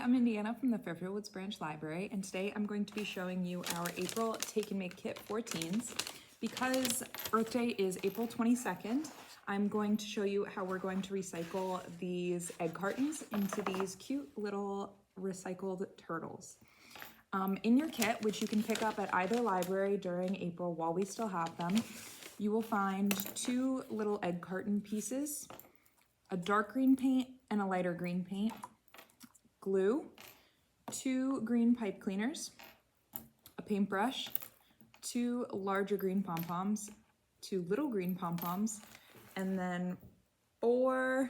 I'm Indiana from the Fairfield Woods Branch Library, and today I'm going to be showing you our April Take and Make Kit for teens. Because Earth Day is April 22nd, I'm going to show you how we're going to recycle these egg cartons into these cute little recycled turtles. In your kit, which you can pick up at either library during April while we still have them, you will find 2 little egg carton pieces, a dark green paint and a lighter green paint, glue, 2 green pipe cleaners, a paintbrush, 2 larger green pom-poms, 2 little green pom-poms, and then 4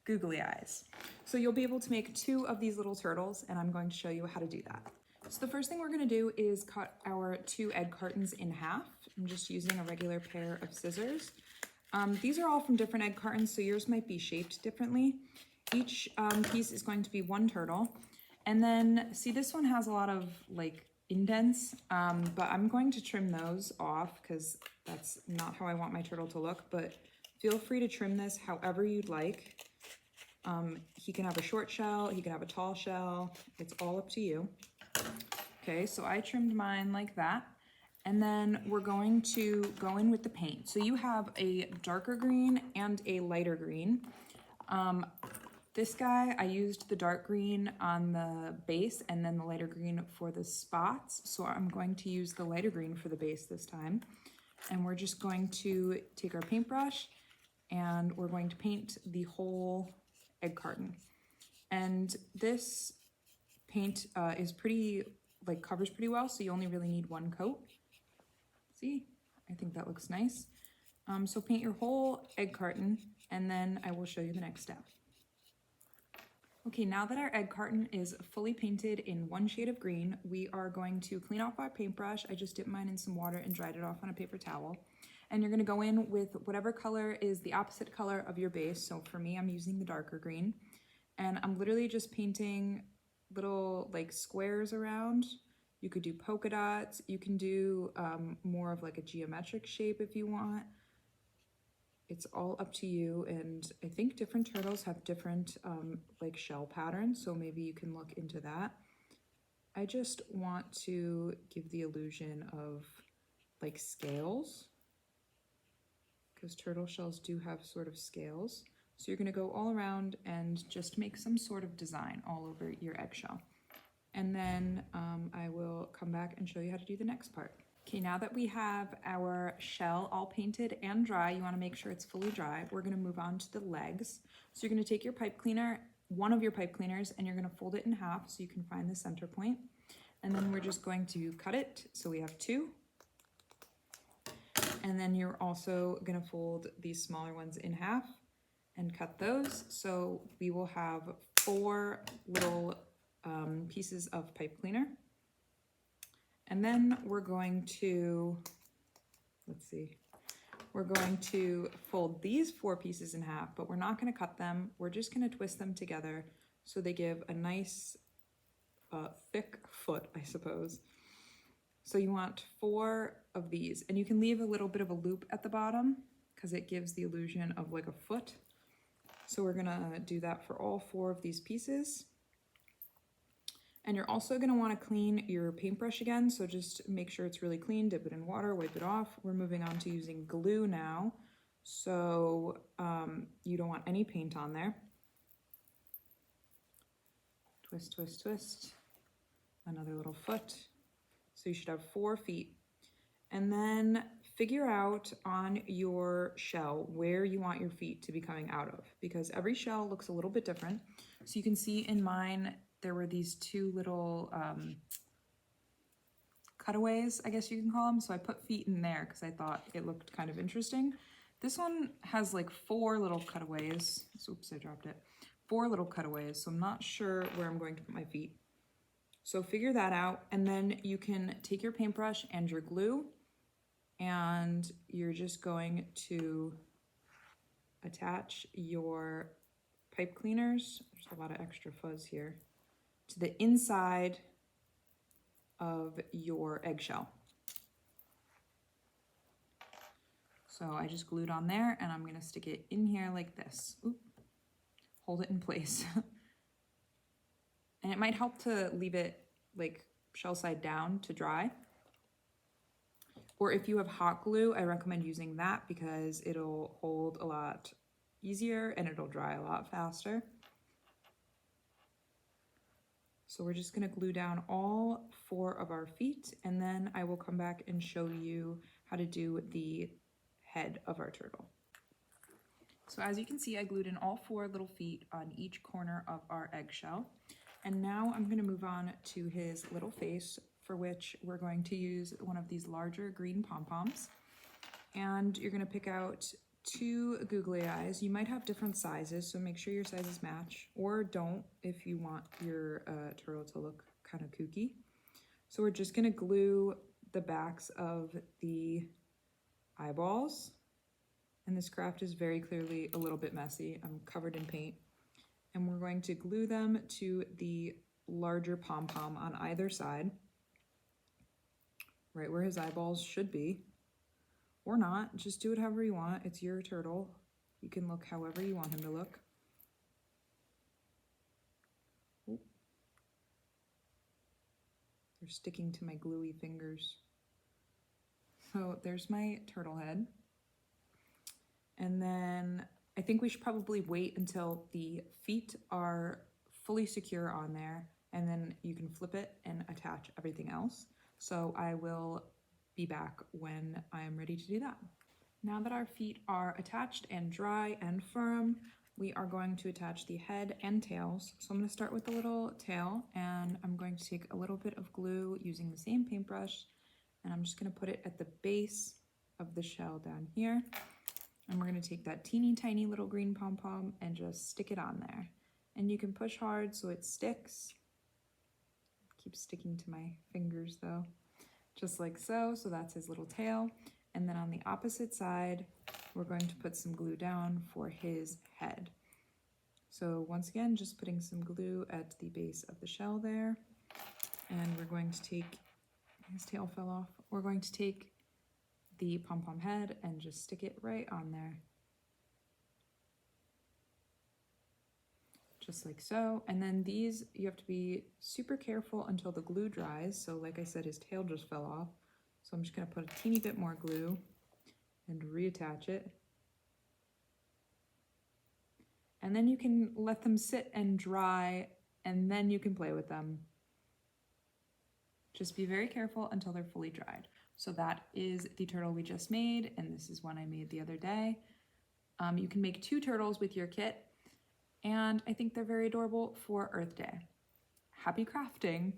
googly eyes. So you'll be able to make 2 of these little turtles, and I'm going to show you how to do that. So the first thing we're going to do is cut our 2 egg cartons in half. I'm just using a regular pair of scissors. These are all from different egg cartons, so yours might be shaped differently. Each piece is going to be 1 turtle. And then, see, this one has a lot of like indents, but I'm going to trim those off because that's not how I want my turtle to look, but feel free to trim this however you'd like. He can have a short shell, he can have a tall shell, it's all up to you. Okay, so I trimmed mine like that. And then we're going to go in with the paint. So you have a darker green and a lighter green. This guy, I used the dark green on the base and then the lighter green for the spots. So I'm going to use the lighter green for the base this time. And we're just going to take our paintbrush and we're going to paint the whole egg carton. And this paint is pretty, like, covers pretty well, so you only really need 1 coat. See, I think that looks nice. So paint your whole egg carton and then I will show you the next step. Okay, now that our egg carton is fully painted in 1 shade of green, we are going to clean off our paintbrush. I just dipped mine in some water and dried it off on a paper towel. And you're gonna go in with whatever color is the opposite color of your base. So for me, I'm using the darker green. And I'm literally just painting little like squares around. You could do polka dots. You can do more of like a geometric shape if you want. It's all up to you, and I think different turtles have different like shell patterns, so maybe you can look into that. I just want to give the illusion of like scales, because turtle shells do have sort of scales. So you're going to go all around and just make some sort of design all over your eggshell. And then I will come back and show you how to do the next part. Okay, now that we have our shell all painted and dry, you want to make sure it's fully dry. We're going to move on to the legs. So you're going to take your pipe cleaner, one of your pipe cleaners, and you're going to fold it in half so you can find the center point. And then we're just going to cut it. So we have 2. And then you're also going to fold these smaller ones in half and cut those. So we will have 4 little pieces of pipe cleaner. And then we're going to, we're going to fold these 4 pieces in half, but we're not going to cut them. We're just going to twist them together so they give a nice thick foot, I suppose. So you want 4 of these, and you can leave a little bit of a loop at the bottom because it gives the illusion of like a foot. So we're gonna do that for all 4 of these pieces. And you're also gonna wanna clean your paintbrush again, so just make sure it's really clean, dip it in water, wipe it off. We're moving on to using glue now, so you don't want any paint on there. Twist, twist, twist. Another little foot. So you should have 4 feet. And then figure out on your shell where you want your feet to be coming out of, because every shell looks a little bit different. So you can see in mine, there were these 2 little cutaways, I guess you can call them. So I put feet in there because I thought it looked kind of interesting. This one has like 4 little cutaways. Oops, I dropped it. 4 little cutaways. So I'm not sure where I'm going to put my feet. So figure that out. And then you can take your paintbrush and your glue, and you're just going to attach your pipe cleaners, there's a lot of extra fuzz here, to the inside of your eggshell. So I just glued on there, and I'm gonna stick it in here like this. Oop. Hold it in place. And it might help to leave it like shell side down to dry. Or if you have hot glue, I recommend using that because it'll hold a lot easier and it'll dry a lot faster. So we're just gonna glue down all 4 of our feet, and then I will come back and show you how to do the head of our turtle. So as you can see, I glued in all 4 little feet on each corner of our eggshell. And now I'm gonna move on to his little face, for which we're going to use one of these larger green pom-poms. And you're gonna pick out 2 googly eyes. You might have different sizes, so make sure your sizes match, or don't if you want your turtle to look kind of kooky. So we're just gonna glue the backs of the eyeballs. And this craft is very clearly a little bit messy. I'm covered in paint. And we're going to glue them to the larger pom-pom on either side, right where his eyeballs should be. Or not, just do it however you want. It's your turtle. You can look however you want him to look. Oop. They're sticking to my gluey fingers. So there's my turtle head. And then I think we should probably wait until the feet are fully secure on there, and then you can flip it and attach everything else. So I will be back when I am ready to do that. Now that our feet are attached and dry and firm, we are going to attach the head and tails. So I'm going to start with the little tail, and I'm going to take a little bit of glue using the same paintbrush, and I'm just going to put it at the base of the shell down here. And we're going to take that teeny tiny little green pom-pom and just stick it on there. And you can push hard so it sticks. It keeps sticking to my fingers though. Just like so. So that's his little tail. And then on the opposite side, we're going to put some glue down for his head. So once again, just putting some glue at the base of the shell there. And we're going to take, his tail fell off. We're going to take the pom-pom head and just stick it right on there. Just like so. And then these, you have to be super careful until the glue dries. So like I said, his tail just fell off. So I'm just gonna put a teeny bit more glue and reattach it. And then you can let them sit and dry, and then you can play with them. Just be very careful until they're fully dried. So that is the turtle we just made, and this is one I made the other day. You can make 2 turtles with your kit, and I think they're very adorable for Earth Day. Happy crafting!